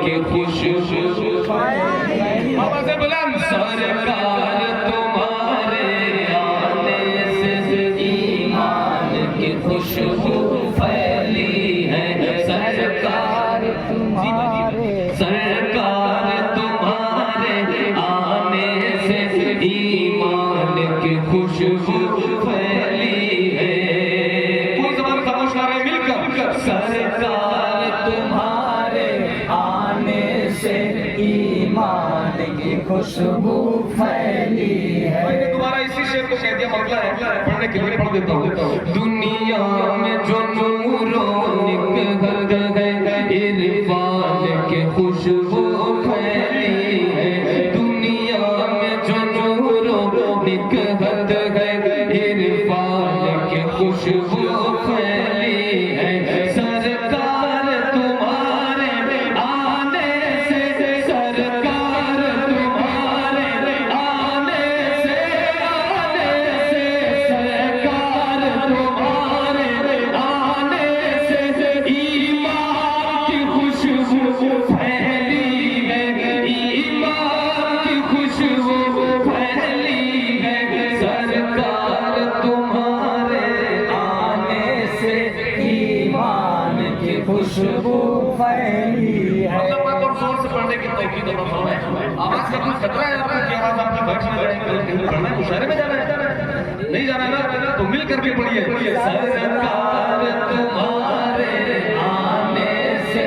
की खुशबू आवाज़ बुलंद सरकार तुम्हारे आने से ईमान की खुशबू फैली है सरकार तुम्हारे आने से ईमान की खुशबू फैली है कोई ज़बान खामोश ना रहे मिलकर सरकार तुम्हारे आने से ईमान की खुशबू फैली है। मैंने तुम्हारा इसी शेर को कह दिया मसला है पढ़ने के लिए पढ़ देता हूँ दुनिया में जो नूरों निकल गए इरफान की खुशबू फैली है दुनिया में जो नूरों निकल गए इरफान की खुशबू फैली है सरकार तुम्हारे आने से सरकार तुम्हारे आने से सरकार तुम्हारे आने से ईमान की खुशबू फैली है ईमान की खुशबू फैली है सरकार तुम्हारे आने से ईमान की खुशबू फैली है। जोर से पढ़ने की तौकीद और आवाज का कुछ खतरा है आपको कि आवाज आपकी बैठी पढ़ना है मुशायरे में जाना है नहीं जाना है ना तो मिलकर भी पढ़िए सरकार तुम्हारे आने से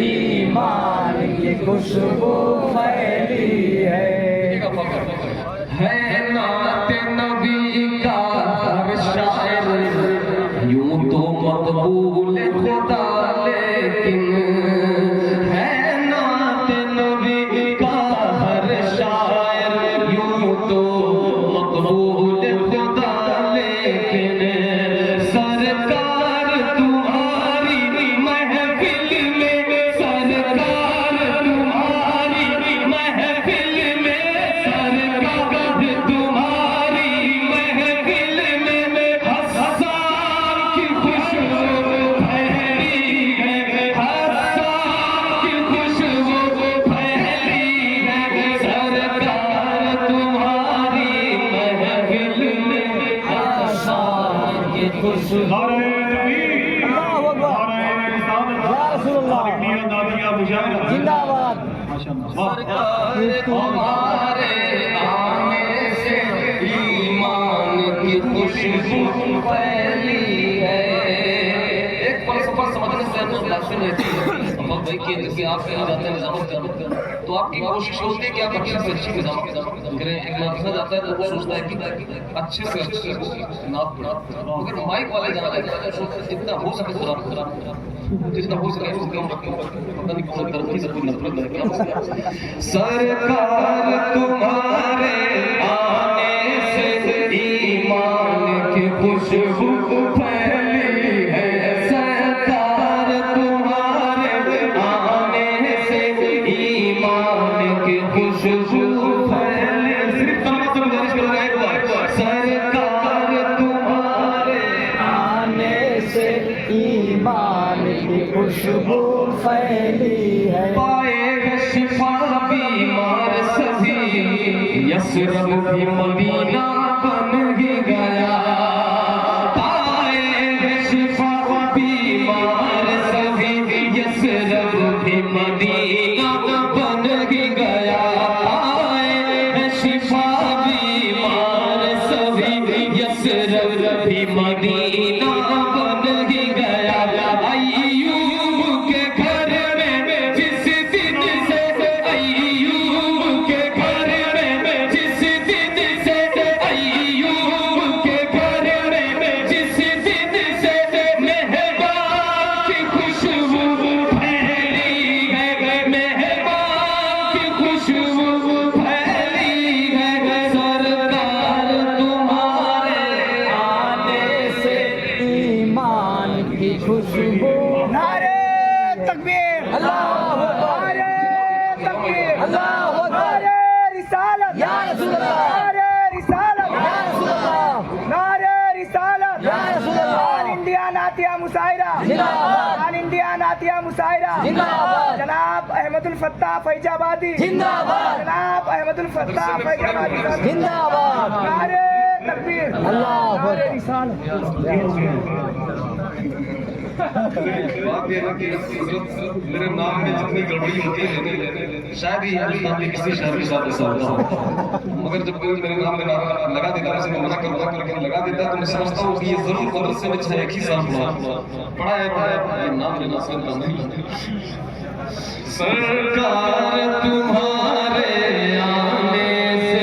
ईमान की खुशबू फैली है नाते नबी का हर शायर यूं तो मकबूल खुदा लेकिन है नाते नबी का हर शायर यूं तो मकबूल खुदा लेकिन सरकार तुम्हारी महफिल में सरकार तुम्हारी महफिल में सरकार तुम्हारी महफिल में हसन की खुशबू फैली है हसन की खुशबू फैली है सरकार तुम्हारी महफिल में हसन की खुशबू जिंदाबाद सरकार तुम्हारे आने से ईमान की खुशबू फैली है। एक फलसफा समझने से हम लाशें रहती है भाई कि आप कहीं जाते हैं निजामत तो आपकी कोशिश होती है कि आप अच्छे से अच्छी निजामत करें। एक नाफिजा जाता है तो वो सोचता है कि अच्छे से अच्छे वो नाप अगर माइक वाले जाना है तो जितना हो सके थोड़ा जितना हो सके उसका पता नहीं कौन तरफ की जरूरत नफरत है क्या सरकार तुम्हारे आने से ईमान की खुशबू फैली है सरकार तुम्हारे आने से ईमान की खुशबू फैली सिर्फ तमाम गुजारिश कर रहा है सरकार तुम्हारे आने से ईमान की खुशबू फैली है पाए शिफा बीमार सभी यसरब भी मदीना बन ही गया पाए शिफा बीमार सभी यसरब भी मदीना बन ही गया पाए शिफा बीमार सभी यसरब भी मदीना बन ही गया अय्यूब के घर में जिस दिन से अय्यूब के घर में जिस दिन से अय्यूब के घर में जिस दिन से मेहमान की खुशबू फैली है मेहमान की खुशबू फैली है सरकार तुम्हारे आने से ईमान की खुशबू नारे तकबीर अल्लाहू अकबर नारे तकबीर अल्लाहू अकबर नारे रिसालत या रसूल अल्लाह नारे रिसालत या रसूल अल्लाह नारे रिसालत या रसूल अल्लाह ऑल इंडिया नातिया मुशायरा जिंदाबाद ऑल इंडिया नातिया आतिया मुसायरा जिंदाबाद। जनाब अहमदुल फत्ताह फैजाबादी जिंदाबाद। जनाब अहमदुल फत्ताह फैजाबादी साहब जिंदाबाद। नारे तकबीर अल्लाह नारे रिसाल बात यह है कि मेरे नाम में जितनी गड़बड़ी होती है शायद ही हिंदुस्तान के किसी शहर के साथ ऐसा होता हो, मगर जब कोई मेरे नाम में लगा देता है, मैं मना करूंगा लेकिन लगा देता है तो मैं समझता हूँ कि ये जरूर मदरसे में चाहे एक ही साल पढ़ा है ये नाम लेना सुनता नहीं। सरकार तुम्हारे आने से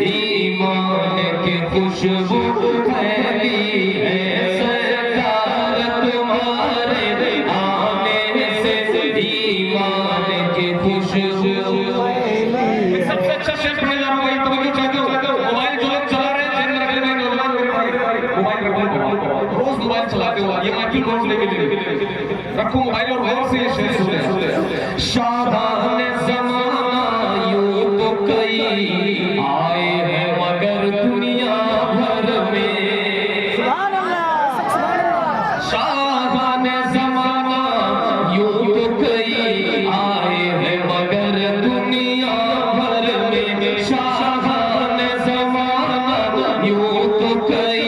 ईमान की खुशबू फैली है, सरकार तुम्हारे आने से ईमान की खुशबू फैली। सबसे अच्छा शेर पढ़ने जा रहा हूँ भाई, तो क्यों चाहते हो? मोबाइल जो लोग चला रहे हैं जनरल में मोबाइल रोज मोबाइल चलाते हो, ये माइकल रोज लेके रखो मोबाइल और गौर से ये शेर सुने। शाबान ज़माना यूं तो कई आए हैं मगर दुनिया भर में, शाबान ज़माना यूं तो कई आए हैं मगर दुनिया भर में, शाबान ज़माना यूं तो कई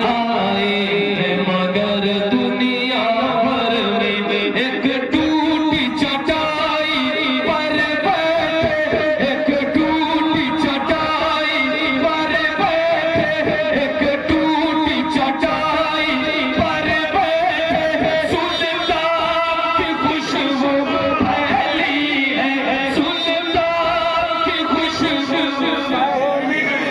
आए हैं मगर दुनिया भर में, एक टूटी चटाई पर बैठे, एक टूटी चटाई पर बैठे, एक टूटी चटाई पर बैठे, सुल्तान की खुशबू फैली है, सुल्तान की खुशबू फैली है।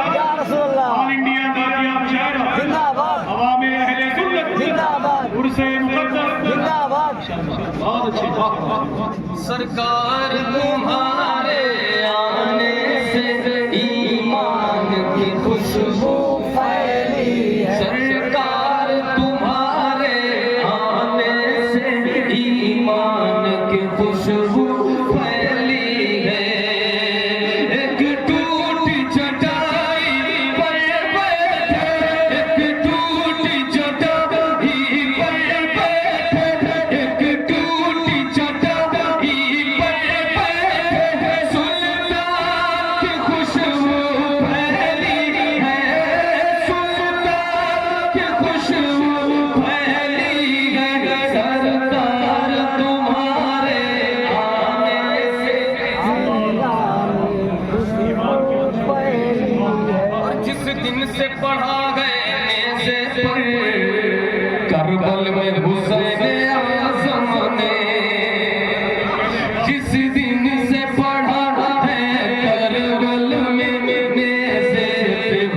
या रसूलल्लाह। ऑल इंडिया दातिया मुशायरा जिंदाबाद। अवाम अहले सुन्नत जिंदाबाद। उर्से मुक़द्दस जिंदाबाद। बहुत अच्छी बात। सरकार तुम्हारे आने से ईमान की खुशबू फैली है, सरकार तुम्हारे आने से ईमान की खुशबू फैली है, एक टूटी चटाई पर बैठे, एक टूटी चटाई पर बैठे, एक टूटी चटाई पर बैठे, सुल्तान की खुशबू फैली है, सुल्तान की खुशबू फैली है, सरकार तुम्हारे आने से। और जिस दिन से पढ़ा गए से करबल में हुसैन आज़म ने, जिस दिन से पढ़ा है करबल में से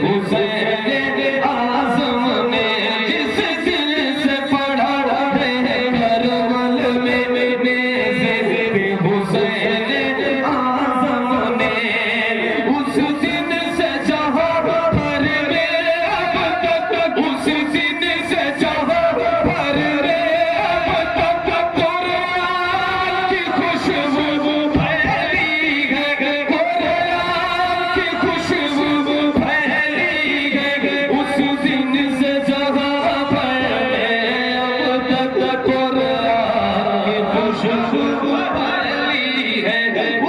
हुसैन आज़म ने, जिस दिन से पढ़ा है करबल में से हुसैन आज़म ने, उस दिन से जहाँ पर मेरे अब तक, उस दिन से जहाँ पर मेरे अब तक कुरान की खुशबू फैली है, कुरान की खुशबू फैली है, उस दिन से जहाँ पर अब तक कुरान की खुशबू फैली है,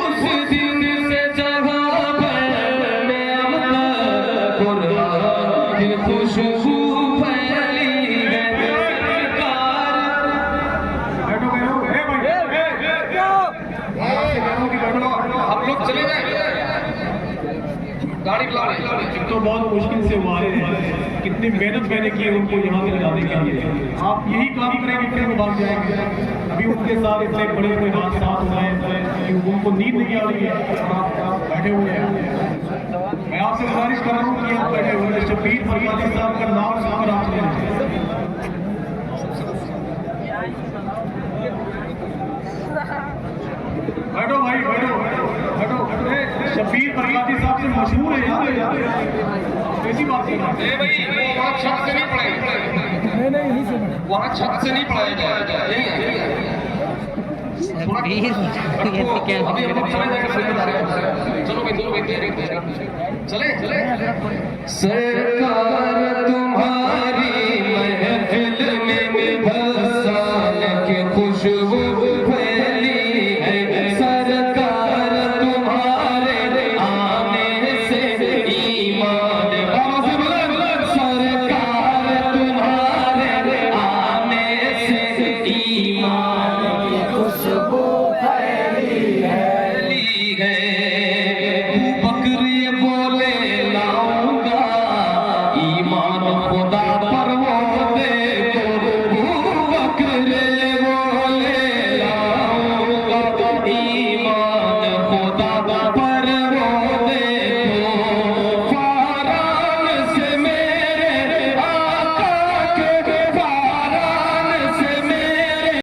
उस दिन से जहाँ पर अब तक कुरान की खुशबू फैली है, सरकार। बैठो बैठो ए भाई हम लोग चले जाए, गाड़ी बुला रहे हैं। एक तो बहुत मुश्किल से वो आए हैं, कितनी मेहनत मैंने की है उनको यहाँ से लाने के लिए। आप यही काम करेंगे फिर वो भाग जाएंगे। अभी उनके साथ इतने बड़े बड़े हादसा हो गए कि उनको नींद नहीं आ रही है, आप बैठे हुए हैं। मैं आपसे गुजारिश कर रहा हूँ कि आप बैठे हुए हैं, शबीर फरमादी साहब का नाम सुनकर आप चले जाएं। बैठो भाई बैठो बैठो। शबीर फरमादी साहब से मशहूर है यार, ऐसी बात नहीं। ए भाई वो वहाँ छत से नहीं पढ़ाएगा, वहाँ छत से नहीं पढ़ाया जाएगा, यही है। अभी हम लोग चले जाएंगे, चलो भाई चले चले। सरकार तुम्हारी